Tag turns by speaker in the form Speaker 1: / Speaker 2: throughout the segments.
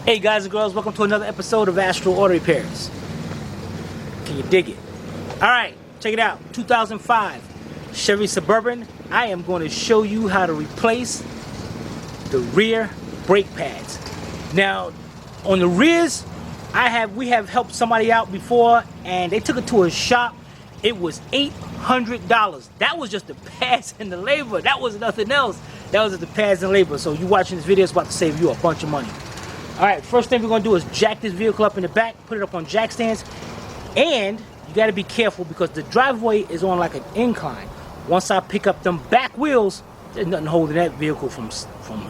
Speaker 1: Hey guys and girls, welcome to another episode of Astral Auto Repairs. Can you dig it? Alright, check it out. 2005 Chevy Suburban. I am going to show you how to replace the rear brake pads. Now, on the rears, we have helped somebody out before and they took it to a shop. It was $800. That was just the pads and the labor. That was nothing else. That was just the pads and labor. So you watching this video is about to save you a bunch of money. Alright, first thing we're going to do is jack this vehicle up in the back, put it up on jack stands, and you got to be careful because the driveway is on like an incline. Once I pick up them back wheels, there's nothing holding that vehicle from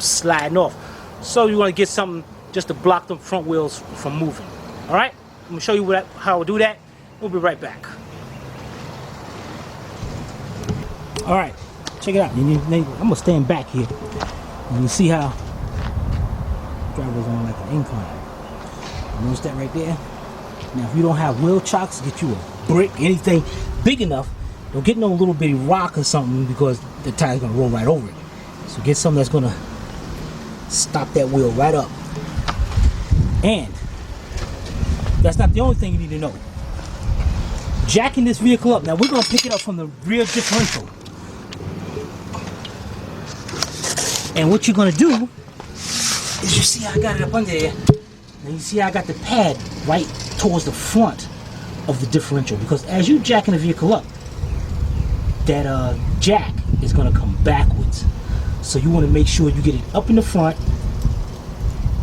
Speaker 1: sliding off. So you want to get something just to block them front wheels from moving. Alright, I'm going to show you how I do that. We'll be right back. Alright, check it out. I'm going to stand back here. And you see how driveway's on like an incline. Notice that right there? Now if you don't have wheel chocks, get you a brick, anything big enough. Don't get no little bitty rock or something because the tire's gonna roll right over it. So get something that's gonna stop that wheel right up. And that's not the only thing you need to know. Jacking this vehicle up. Now we're gonna pick it up from the rear differential. And what you're gonna do is you see I got it up under there, and you see I got the pad right towards the front of the differential, because as you jacking the vehicle up, that jack is going to come backwards. So you want to make sure you get it up in the front,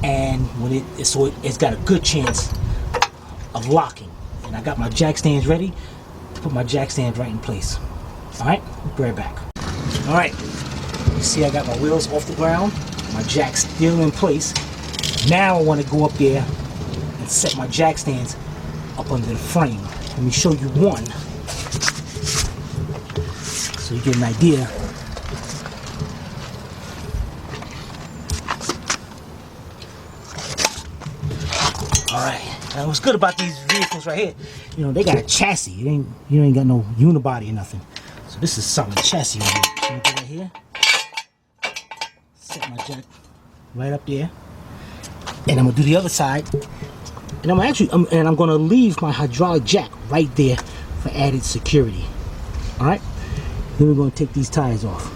Speaker 1: and when it's got a good chance of locking. And I got my jack stands ready to put my jack stands right in place. Alright, we'll be right back. Alright, you see I got my wheels off the ground. My jack's still in place. Now I want to go up there and set my jack stands up under the frame. Let me show you one so you get an idea. Alright, now what's good about these vehicles right here, you know, they got a chassis. You ain't got no unibody or nothing. So this is solid chassis right here. So you go right here. Set my jack right up there, and I'm gonna do the other side, and I'm gonna leave my hydraulic jack right there for added security. All right, then we're gonna take these tires off.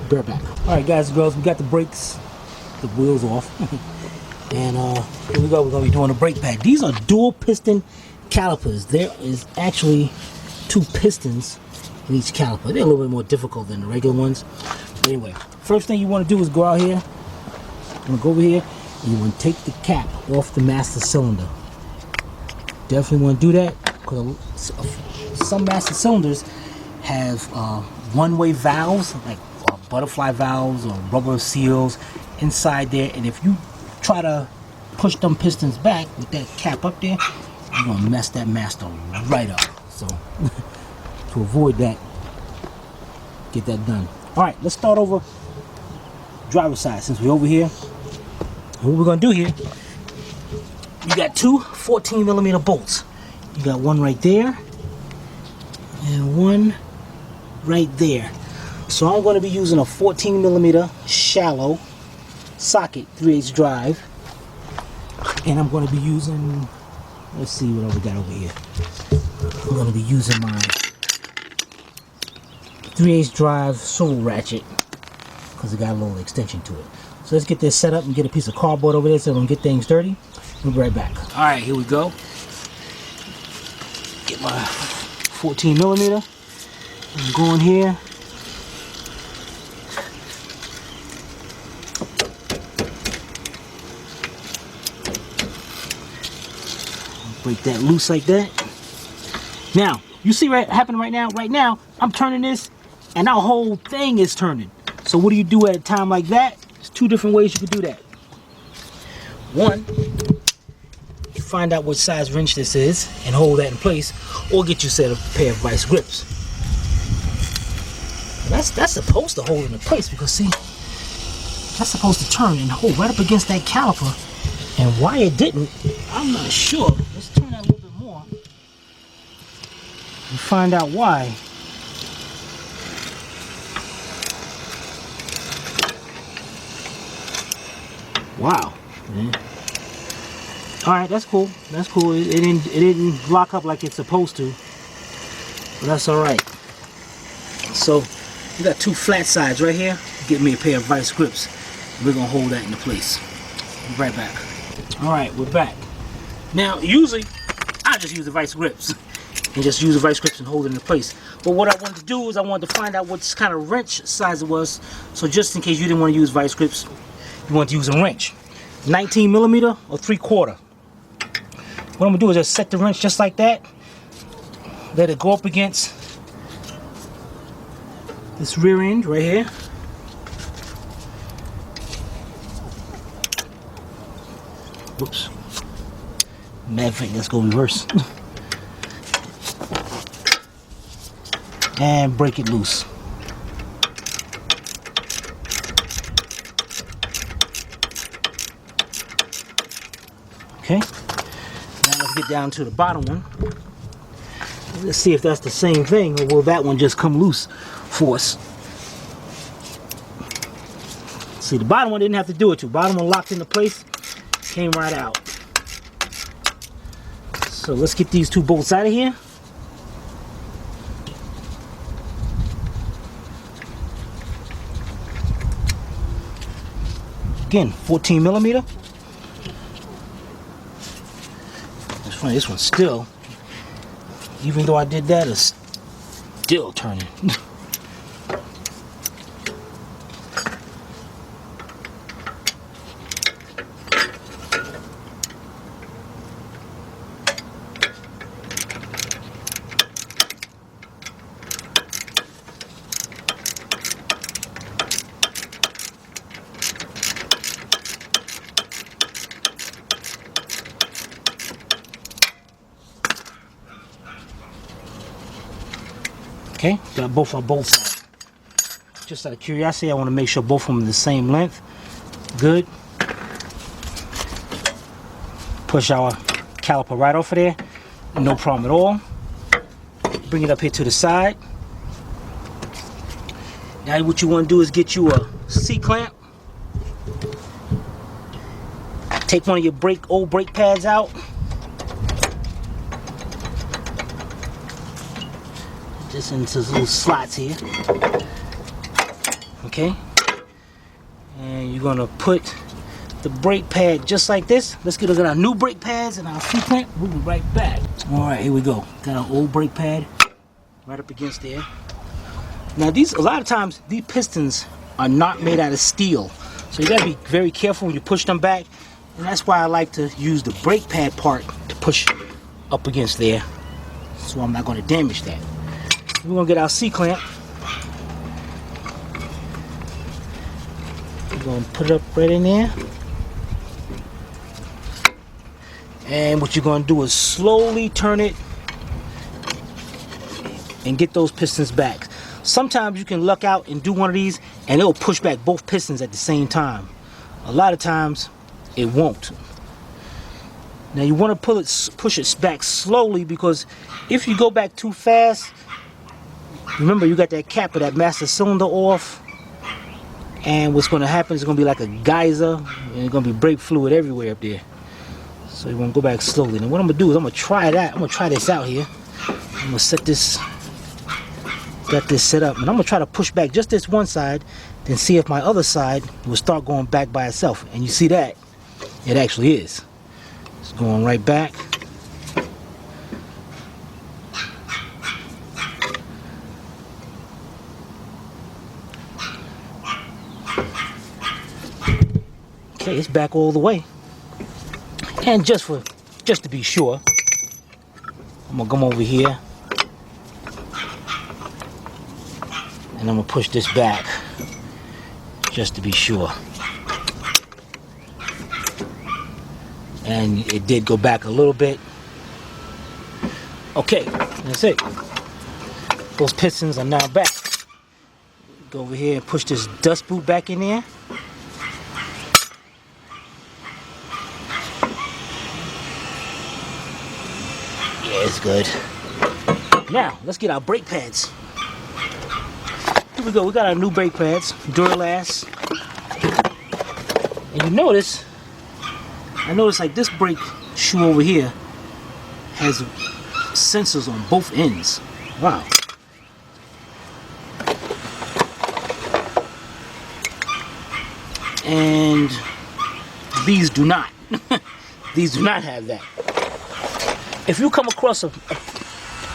Speaker 1: Be right back. All right, guys and girls, we got the brakes, the wheels off, and here we go. We're gonna be doing a brake pad. These are dual piston calipers. There is actually 2 pistons in each caliper. They're a little bit more difficult than the regular ones. Anyway, first thing you want to do is go out here. You want to go over here and you want to take the cap off the master cylinder. Definitely want to do that because some master cylinders have one-way valves, like butterfly valves or rubber seals inside there. And if you try to push them pistons back with that cap up there, you're going to mess that master right up. So to avoid that, get that done. Alright, let's start over driver's side since we're over here. And what we're going to do here, you got 2 14mm bolts. You got one right there and one right there. So I'm going to be using a 14mm shallow socket 3/8 drive. And I'm going to be using, let's see what we got over here. I'm going to be using my 3/8 drive swivel ratchet because it got a little extension to it. So let's get this set up and get a piece of cardboard over there so we don't get things dirty. We'll be right back. Alright, here we go. Get my 14mm. I'm going here. Break that loose like that. Now, you see what happening right now? Right now, I'm turning this and our whole thing is turning. So what do you do at a time like that? There's 2 different ways you can do that. One, you find out what size wrench this is and hold that in place, or get you a pair of vice grips. That's supposed to hold it in place because see, that's supposed to turn and hold right up against that caliper. And why it didn't, I'm not sure. Let's turn that a little bit more and find out why. Wow. Man. All right, that's cool. That's cool. It didn't lock up like it's supposed to, but that's all right. So we got two flat sides right here. Get me a pair of vice grips. We're gonna hold that into place. Be right back. All right, we're back. Now, usually I just use the vice grips and just use the vice grips and hold it into place. But what I wanted to do is I wanted to find out what kind of wrench size it was. So just in case you didn't want to use vice grips, you want to use a wrench. 19 millimeter or 3/4. What I'm gonna do is just set the wrench just like that. Let it go up against this rear end right here. Whoops. Matter of fact, let's go reverse. And break it loose. Okay. Now let's get down to the bottom one. Let's see if that's the same thing, or will that one just come loose for us? See, the bottom one didn't have to do it too. Bottom one locked into place, came right out. So let's get these two bolts out of here. Again, 14 millimeter. It's funny, this one's still, even though I did that, it's still turning. Okay, got both on both sides. Just out of curiosity, I want to make sure both of them are the same length. Good. Push our caliper right off of there. No problem at all. Bring it up here to the side. Now what you want to do is get you a C-clamp. Take one of your old brake pads out. Just into little slots here. Okay. And you're gonna put the brake pad just like this. Let's get our new brake pads and our C-clamp. We'll be right back. All right, here we go. Got our old brake pad right up against there. Now a lot of times these pistons are not made out of steel, so you gotta be very careful when you push them back. And that's why I like to use the brake pad part to push up against there, so I'm not gonna damage that. We're gonna get our C-clamp. We're gonna put it up right in there. And what you're gonna do is slowly turn it and get those pistons back. Sometimes you can luck out and do one of these and it'll push back both pistons at the same time. A lot of times it won't. Now you want to push it back slowly, because if you go back too fast, remember you got that cap of that master cylinder off, and what's going to happen is going to be like a geyser, and it's going to be brake fluid everywhere up there. So you want to go back slowly. And what I'm going to do is I'm going to try that. I'm going to try this out here. I'm going to set this, got this set up, and I'm going to try to push back just this one side, then see if my other side will start going back by itself. And you see that it actually is. It's going right back. Okay, it's back all the way. And just to be sure, I'm gonna come over here and I'm gonna push this back just to be sure. And it did go back a little bit. Okay, that's it. Those pistons are now back. Go over here and push this dust boot back in there. Yeah, it's good. Now, let's get our brake pads. Here we go, we got our new brake pads, Duralast. And you notice I noticed like this brake shoe over here has sensors on both ends. Wow. And these do not. These do not have that. If you come across a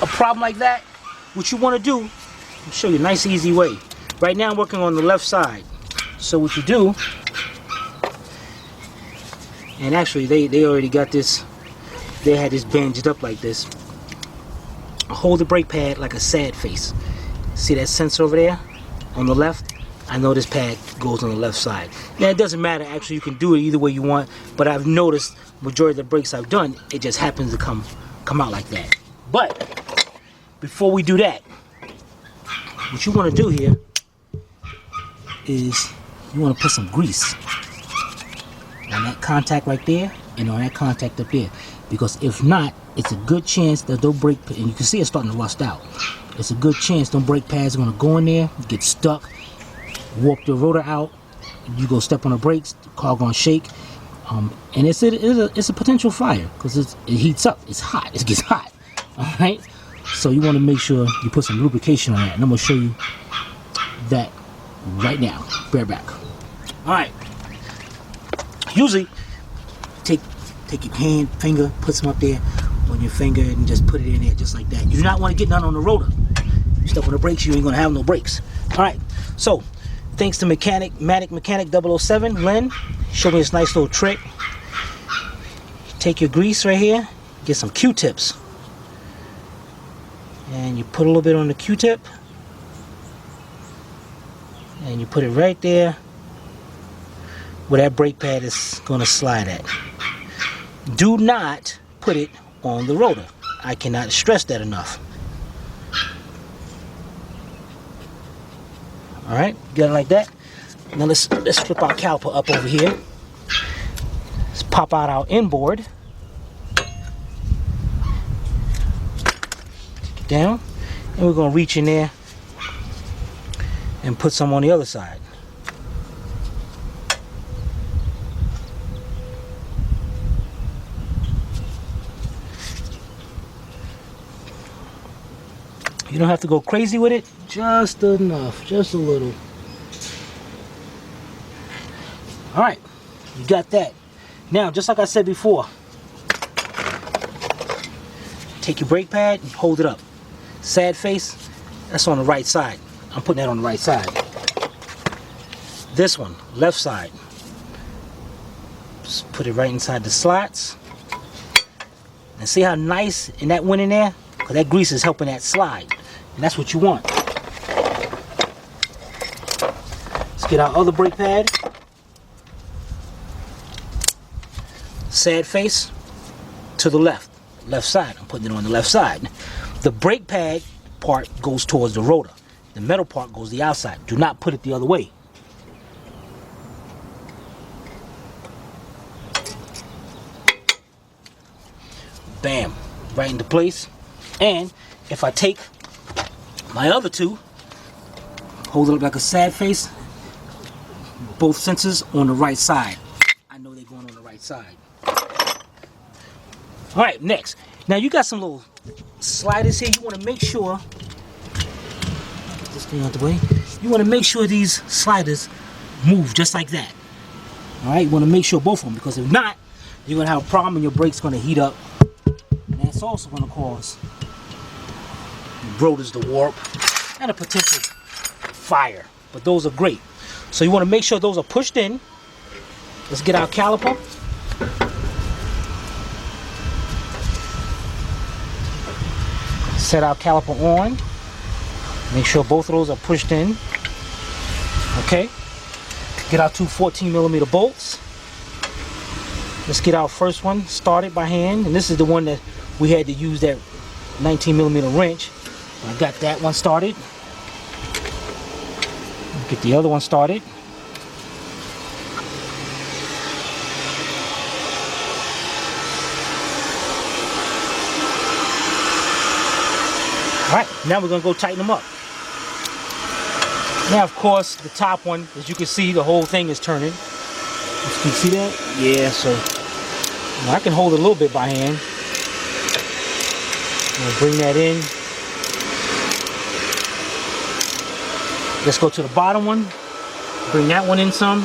Speaker 1: problem like that, what you want to do, I'll show you a nice easy way. Right now I'm working on the left side. So what you do, and actually they already got this, they had this bandaged up like this. Hold the brake pad like a sad face. See that sensor over there on the left? I know this pad goes on the left side. Now it doesn't matter, actually you can do it either way you want, but I've noticed majority of the brakes I've done, it just happens to come out like that. But before we do that, what you want to do here is you want to put some grease on that contact right there and on that contact up there, because if not, it's a good chance that those brake, and you can see it's starting to rust out, it's a good chance those brake pads are going to go in there, get stuck, warp the rotor out, you go step on the brakes, the car going to shake, and it's a potential fire because it heats up, it's hot, it gets hot. Alright, so you want to make sure you put some lubrication on that, and I'm going to show you that right now. Bear back. Alright, usually take your hand, finger, put some up there on your finger and just put it in there just like that. You do not want to get none on the rotor. You step on the brakes, you ain't going to have no brakes. Alright, so thanks to Mechanic 007, Len, showed me this nice little trick. Take your grease right here, get some Q-tips, and you put a little bit on the Q-tip, and you put it right there where that brake pad is going to slide at. Do not put it on the rotor. I cannot stress that enough. Alright, got it like that. Now let's flip our caliper up over here. Let's pop out our inboard. Take it down. And we're going to reach in there and put some on the other side. You don't have to go crazy with it, just enough, just a little. Alright, you got that. Now, just like I said before, take your brake pad and hold it up. Sad face, that's on the right side. I'm putting that on the right side. This one, left side. Just put it right inside the slots. And see how nice and that went in there? Because that grease is helping that slide. And that's what you want. Let's get our other brake pad. Sad face to the left side. I'm putting it on the left side. The brake pad part goes towards the rotor. The metal part goes the outside. Do not put it the other way. Bam, right into place. And if I take my other two, hold it up like a sad face, both sensors on the right side. I know they're going on the right side. Alright, next. Now you got some little sliders here. You want to make sure, get this thing out the way. You want to make sure these sliders move just like that. Alright, you want to make sure both of them, because if not, you're going to have a problem and your brake's going to heat up. And that's also going to cause rotors to warp and a potential fire. But those are great. So you want to make sure those are pushed in. Let's get our caliper. Set our caliper on. Make sure both of those are pushed in. Okay. Get our two 14mm bolts. Let's get our first one started by hand. And this is the one that we had to use that 19mm wrench. I got that one started. Get the other one started. Alright, now we're going to go tighten them up. Now, of course, the top one, as you can see, the whole thing is turning. You can see that? Yeah, so Now, I can hold it a little bit by hand. We'll bring that in. Let's go to the bottom one. Bring that one in some.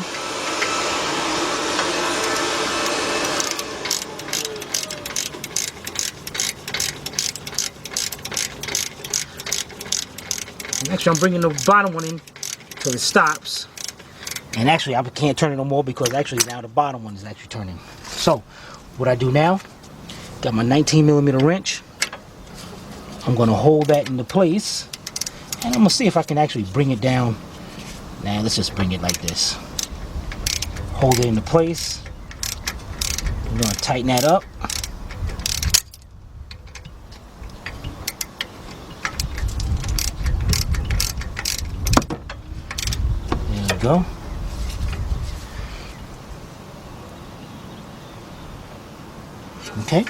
Speaker 1: And actually, I'm bringing the bottom one in till it stops. And actually, I can't turn it no more because actually now the bottom one is actually turning. So, what I do now, got my 19mm wrench. I'm going to hold that into place. And I'm going to see if I can actually bring it down. Now, let's just bring it like this. Hold it into place. I'm going to tighten that up. There we go. Okay.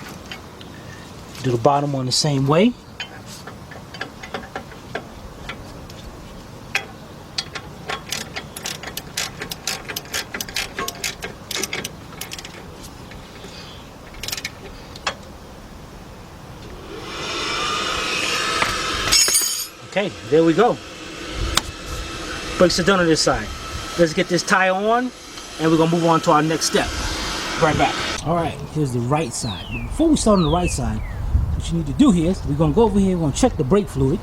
Speaker 1: Do the bottom one the same way. Okay, there we go. Brakes are done on this side. Let's get this tire on and we're gonna move on to our next step. Right back. All right, here's the right side. But before we start on the right side, what you need to do here is we're gonna go over here, we're gonna check the brake fluid.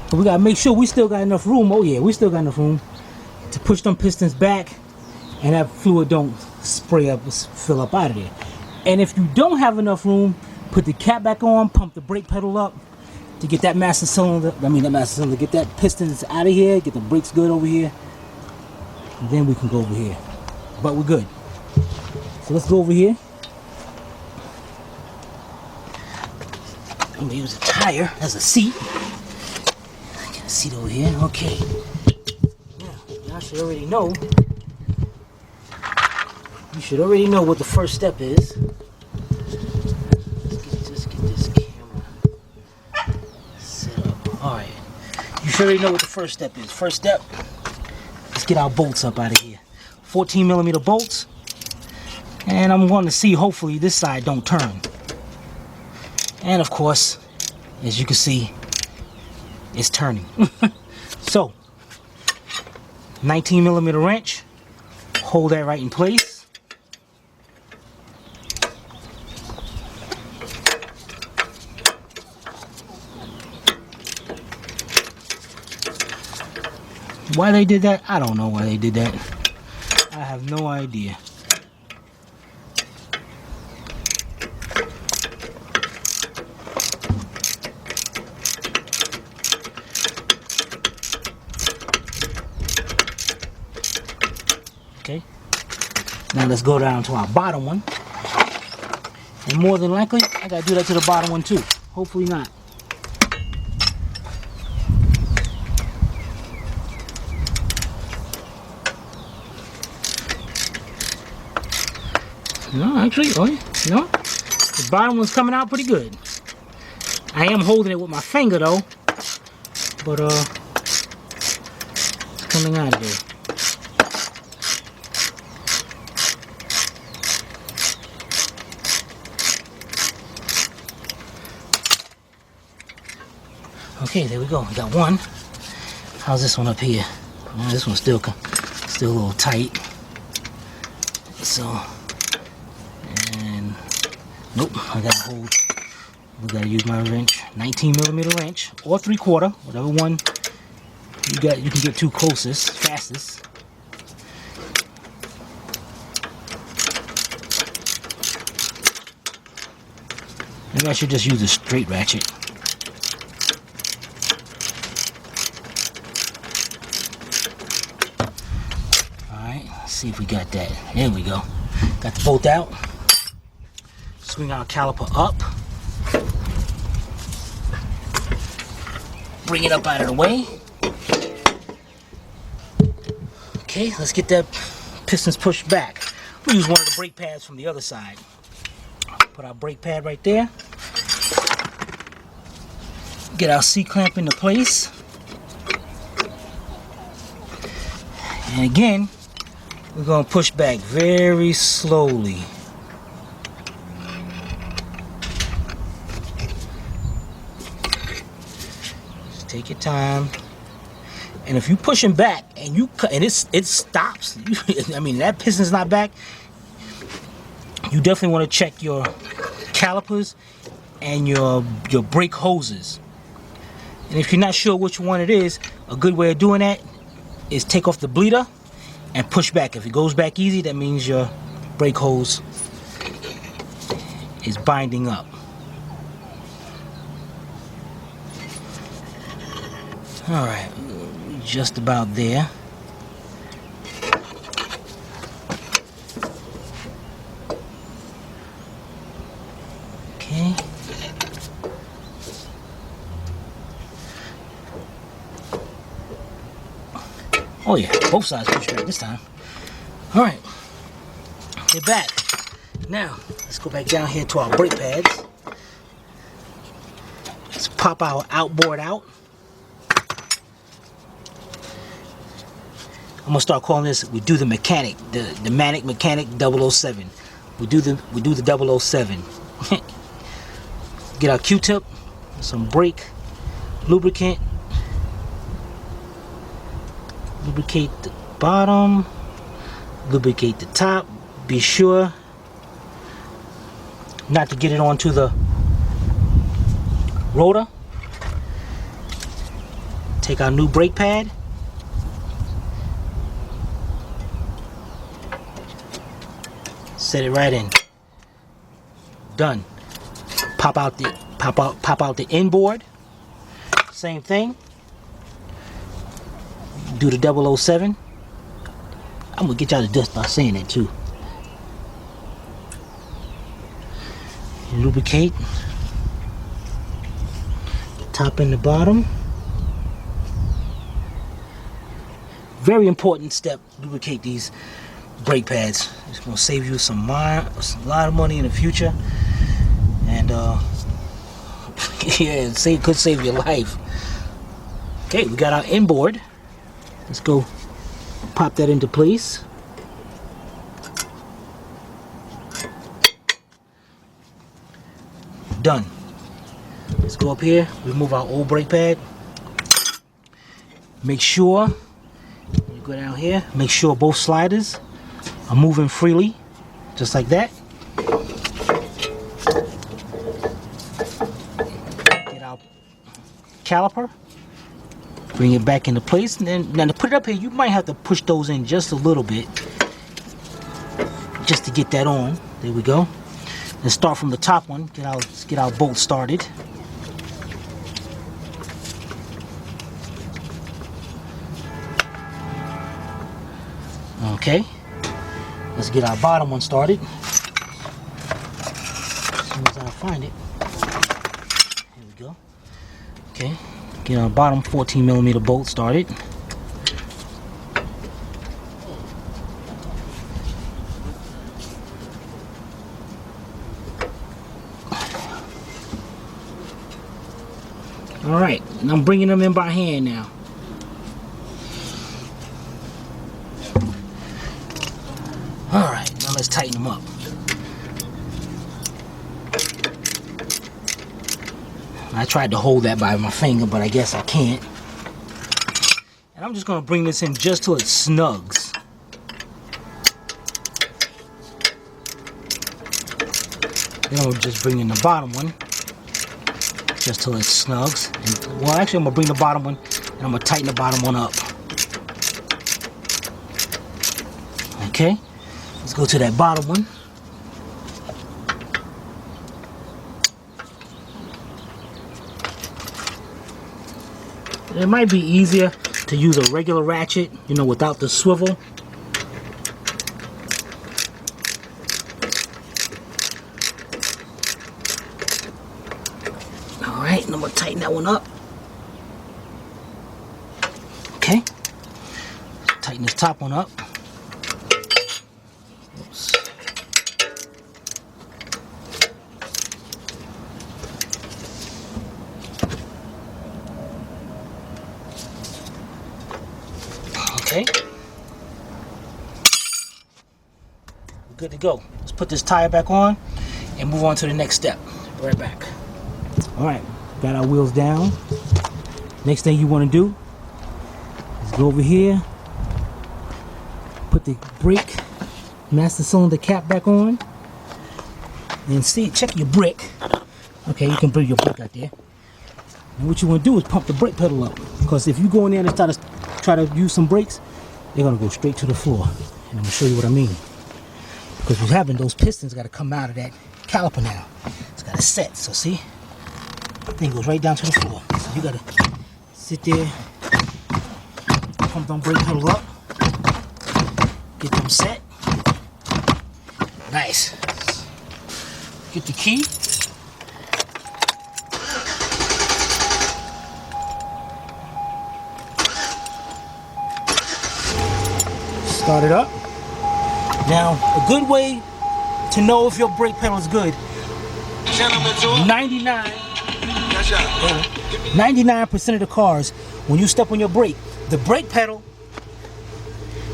Speaker 1: But we gotta make sure we still got enough room. Oh yeah, we still got enough room to push them pistons back and that fluid don't spray up, fill up out of there. And if you don't have enough room, put the cap back on, pump the brake pedal up to get that master cylinder, get that pistons out of here, get the brakes good over here. And then we can go over here. But we're good. So let's go over here. I'm gonna use a tire as a seat. I got a seat over here. Okay. Now, y'all should already know. You should already know what the first step is. Let's get this camera set up. Alright. You should already know what the first step is. First step, let's get our bolts up out of here. 14mm bolts. And I'm going to see, hopefully, this side don't turn. And of course, as you can see, it's turning. So, 19mm wrench. Hold that right in place. Why they did that? I don't know why they did that. I have no idea. Okay. Now let's go down to our bottom one. And more than likely, I gotta do that to the bottom one too. Hopefully not. No, actually, no. The bottom one's coming out pretty good. I am holding it with my finger though, but it's coming out of there. Okay, there we go. We got one. How's this one up here? Oh, this one's still a little tight. So, and nope, I gotta hold. We gotta use my wrench, 19mm wrench or 3/4, whatever one you got. You can get to closest, fastest. Maybe I should just use a straight ratchet. See if we got that. There we go. Got the bolt out. Swing our caliper up. Bring it up out of the way. Okay, let's get that pistons pushed back. We'll use one of the brake pads from the other side. Put our brake pad right there. Get our C-clamp into place. And again, We're going to push back very slowly. Just take your time. And if you're pushing back and it stops, I mean that piston's not back, you definitely want to check your calipers and your brake hoses. And if you're not sure which one it is, a good way of doing that is take off the bleeder and push back. If it goes back easy, that means your brake hose is binding up. All right, just about there. Okay. Oh yeah, both sides push back this time. All right, get back. Now, let's go back down here to our brake pads. Let's pop our outboard out. I'm gonna start calling this, we do the mechanic, the Manic Mechanic 007. We do the 007. Get our Q-tip, some brake lubricant. Lubricate the bottom, lubricate the top. Be sure not to get it onto the rotor. Take our new brake pad. Set it right in. Done. Pop out the inboard. Same thing. Do the 007. I'm gonna get y'all the dust by saying that too. Lubricate top and the bottom. Very important step. Lubricate these brake pads. It's gonna save you a lot of money in the future, and yeah, could save your life. Okay, we got our inboard. Let's go pop that into place. Done. Let's go up here, remove our old brake pad. Make sure, you go down here, make sure both sliders are moving freely, just like that. Get our caliper. Bring it back into place, and then now to put it up here, you might have to push those in just a little bit, just to get that on. There we go. Let's start from the top one. Let's get our bolt started. Okay. Let's get our bottom one started. As soon as I find it. Here we go. Okay. Get our bottom 14mm bolt started. Alright, and I'm bringing them in by hand now. Alright, now let's tighten them up. I tried to hold that by my finger, but I guess I can't. And I'm just going to bring this in just till it snugs. Then I'm going to just bring in the bottom one, just till it snugs. And, well, actually, I'm going to bring the bottom one, and I'm going to tighten the bottom one up. Okay, let's go to that bottom one. It might be easier to use a regular ratchet, you know, without the swivel. Alright, and I'm going to tighten that one up. Okay. Tighten this top one up. Oops. Okay. good to go. Let's put this tire back on and move on to the next step. Be right back. All right, got our wheels down. Next thing you want to do is go over here, put the brake master cylinder cap back on, and see, check your brake. Okay, you can bring your brake out there. And what you want to do is pump the brake pedal up, because if you go in there and try to use some brakes, they're gonna go straight to the floor. And I'm gonna show you what I mean. Because what's happening, those pistons got to come out of that caliper now. It's got to set. So see, the thing goes right down to the floor. So you got to sit there, pump them brake pedal up, get them set. Nice. Get the key. Start it up. Now, a good way to know if your brake pedal is good, 99% of the cars, when you step on your brake, the brake pedal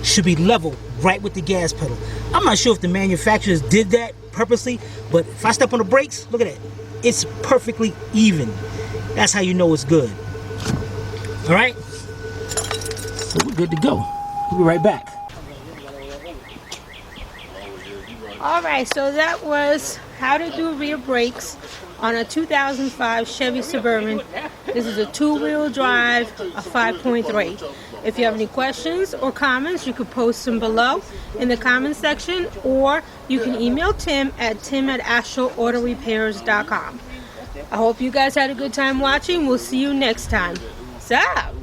Speaker 1: should be level right with the gas pedal. I'm not sure if the manufacturers did that purposely, but if I step on the brakes, look at it. It's perfectly even. That's how you know it's good. All right? So we're good to go. We'll be right back.
Speaker 2: Alright, so that was how to do rear brakes on a 2005 Chevy Suburban. This is a two-wheel drive, a 5.3. If you have any questions or comments, you could post them below in the comments section, or you can email Tim at tim@astralautorepairs.com. I hope you guys had a good time watching. We'll see you next time. Sup?